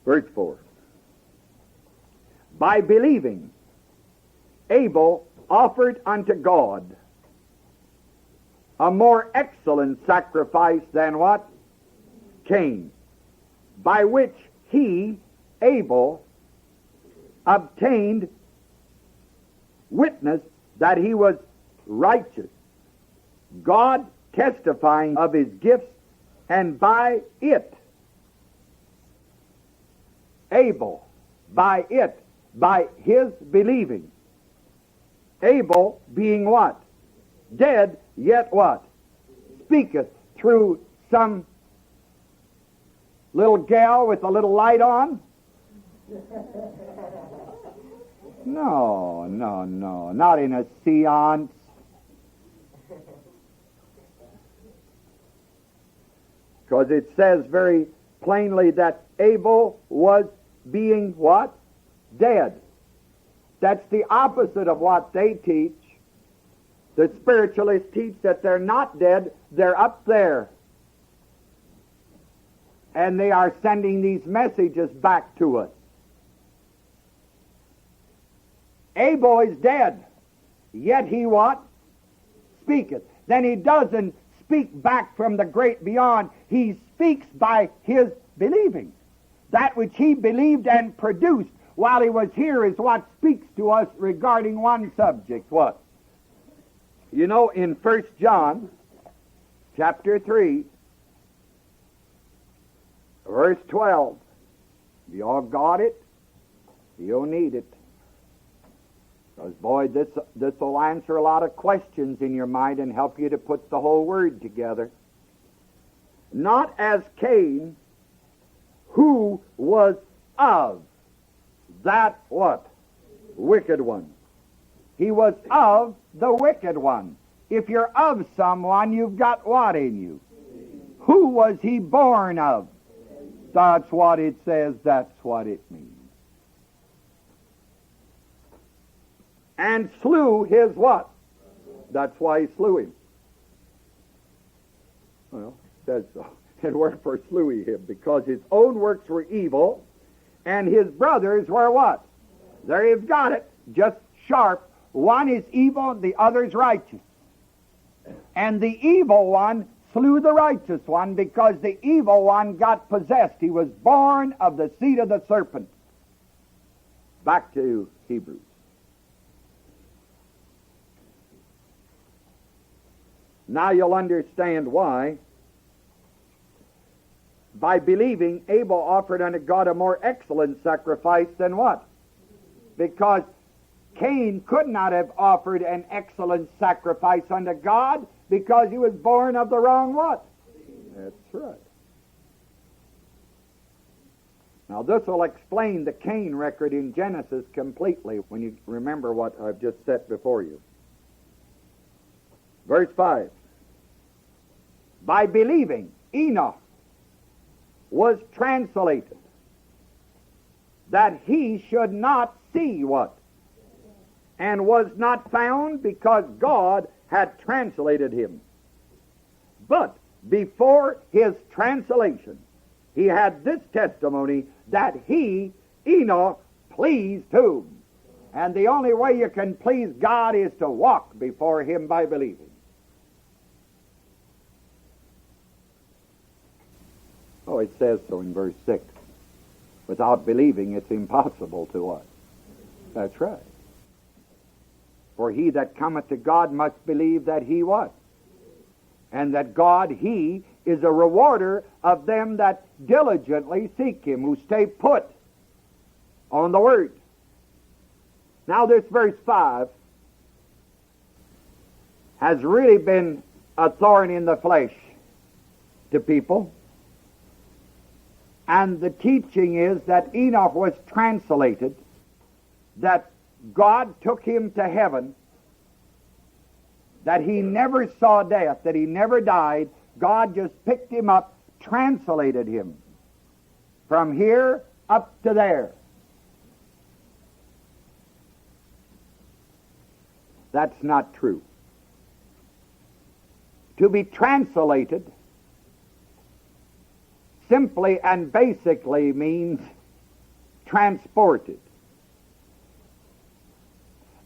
Verse 4. By believing, Abel offered unto God a more excellent sacrifice than what? Cain, by which he, Abel, obtained witness that he was righteous, God testifying of his gifts, and by it, Abel, by his believing, Abel being what? Dead, yet what? Speaketh through some little gal with a little light on? No, not in a seance. Because it says very plainly that Abel was being what? Dead. That's the opposite of what they teach. The spiritualists teach that they're not dead, they're up there. And they are sending these messages back to us. Abel is dead, yet he what? Speaketh. Then he doesn't speak back from the great beyond. He speaks by his believing. That which he believed and produced while he was here is what speaks to us regarding one subject. What? You know, in 1 John chapter 3, verse 12, you all got it? You'll need it. Because, boy, this will answer a lot of questions in your mind and help you to put the whole word together. Not as Cain, who was of that what? Wicked one. He was of the wicked one. If you're of someone, you've got what in you? Who was he born of? That's what it says, that's what it means. And slew his what? That's why he slew him. Well, it says so. And wherefore slew he him? Because his own works were evil, and his brothers were what? There you've got it, just sharp. One is evil, the other is righteous. And the evil one slew the righteous one because the evil one got possessed. He was born of the seed of the serpent. Back to Hebrews. Now you'll understand why. By believing, Abel offered unto God a more excellent sacrifice than what? Because Cain could not have offered an excellent sacrifice unto God because he was born of the wrong what? That's right. Now this will explain the Cain record in Genesis completely when you remember what I've just set before you. Verse 5. By believing, Enoch was translated that he should not see what? And was not found because God had translated him. But before his translation, he had this testimony that he, Enoch, pleased whom? And the only way you can please God is to walk before him by believing. Oh, it says so in verse 6. Without believing, it's impossible to what? That's right. For he that cometh to God must believe that he what? And that God, he, is a rewarder of them that diligently seek him, who stay put on the word. Now this verse 5 has really been a thorn in the flesh to people. And the teaching is that Enoch was translated, that God took him to heaven, that he never saw death, that he never died. God just picked him up, translated him from here up to there. That's not true. To be translated simply and basically means transported.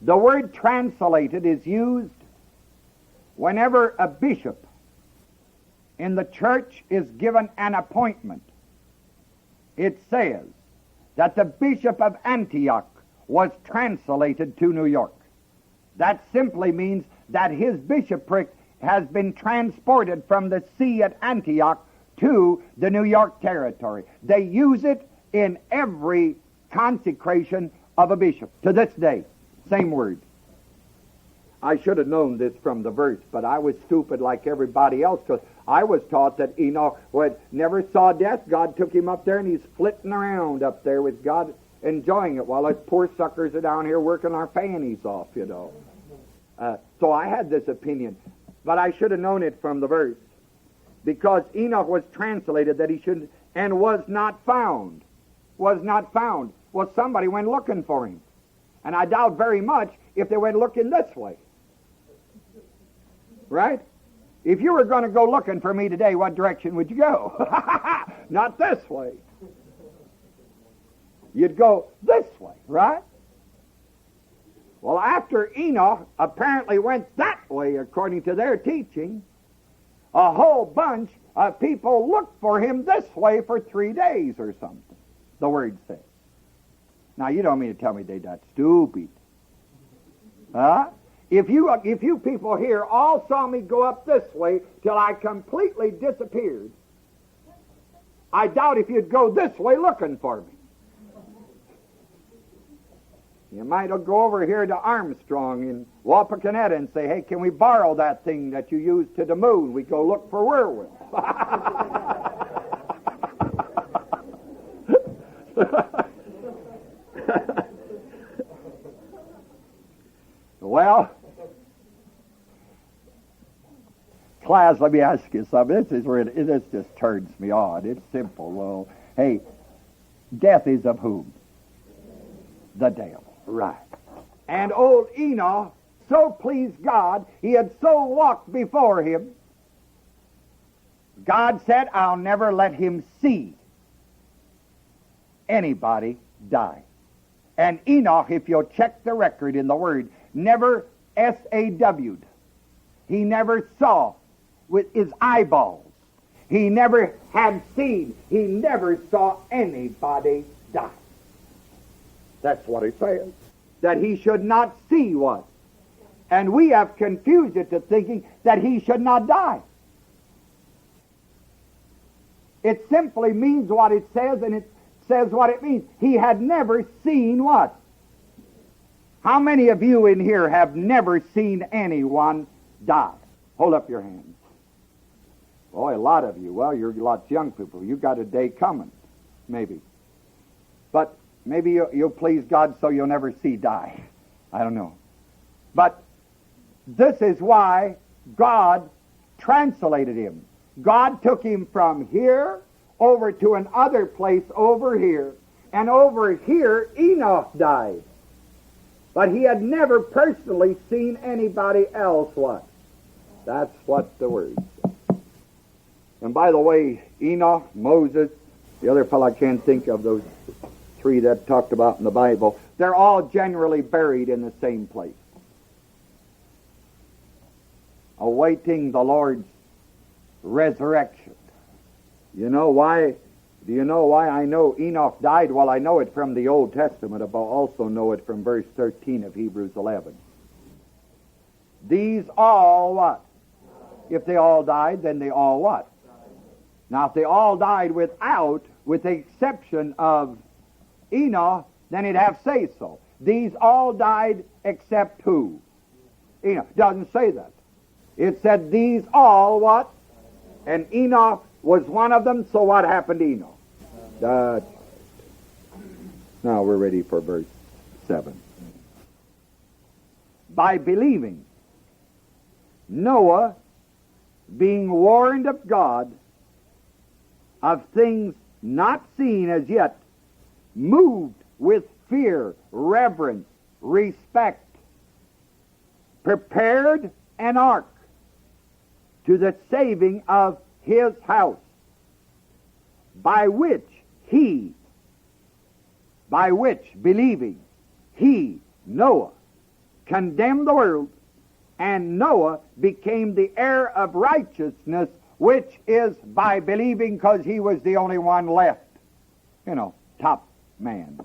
The word translated is used whenever a bishop in the church is given an appointment. It says that the Bishop of Antioch was translated to New York. That simply means that his bishopric has been transported from the see at Antioch to the New York territory. They use it in every consecration of a bishop to this day. Same word. I should have known this from the verse, but I was stupid like everybody else, because I was taught that Enoch never saw death. God took him up there, and he's flitting around up there with God, enjoying it, while us poor suckers are down here working our fannies off, you know. So I had this opinion, but I should have known it from the verse, because Enoch was translated that he should, and was not found. Was not found. Well, somebody went looking for him. And I doubt very much if they went looking this way. Right? If you were going to go looking for me today, what direction would you go? Not this way. You'd go this way, right? Well, after Enoch apparently went that way, according to their teaching, a whole bunch of people looked for him this way for 3 days or something, the word says. Now, you don't mean to tell me they're that stupid. Huh? If you people here all saw me go up this way till I completely disappeared, I doubt if you'd go this way looking for me. You might go over here to Armstrong in Wapakoneta and say, hey, can we borrow that thing that you used to the moon? We go look for Wierwille. Well, class, let me ask you something. This just turns me on. It's simple. Well, hey, death is of whom? The devil. Right. And old Enoch so pleased God, he had so walked before him, God said, I'll never let him see anybody die. And Enoch, if you'll check the record in the Word, never S-A-W'd. He never saw with his eyeballs. He never had seen. He never saw anybody die. That's what it says. That he should not see what? And we have confused it to thinking that he should not die. It simply means what it says, and it says what it means. He had never seen what? How many of you in here have never seen anyone die? Hold up your hands. Boy, a lot of you. Well, you're lots of young people. You've got a day coming, maybe. But maybe you'll please God so you'll never see die. I don't know. But this is why God translated him. God took him from here over to another place over here. And over here, Enoch died. But he had never personally seen anybody else what? That's what the Word says. And by the way, Enoch, Moses, the other fellow I can't think of, those three that talked about in the Bible, they're all generally buried in the same place, awaiting the Lord's resurrection. You know why? Do you know why I know Enoch died? Well, I know it from the Old Testament, but I also know it from verse 13 of Hebrews 11. These all what? If they all died, then they all what? Now, if they all died with the exception of Enoch, then it'd have say so. These all died except who? Enoch. Doesn't say that. It said these all what? And Enoch was one of them, so what happened to Enoch? Now we're ready for verse 7. By believing, Noah, being warned of God of things not seen as yet, moved with fear, reverence, respect, prepared an ark to the saving of his house, by which he by which, believing, he, Noah, condemned the world, and Noah became the heir of righteousness, which is by believing, because he was the only one left. Top man.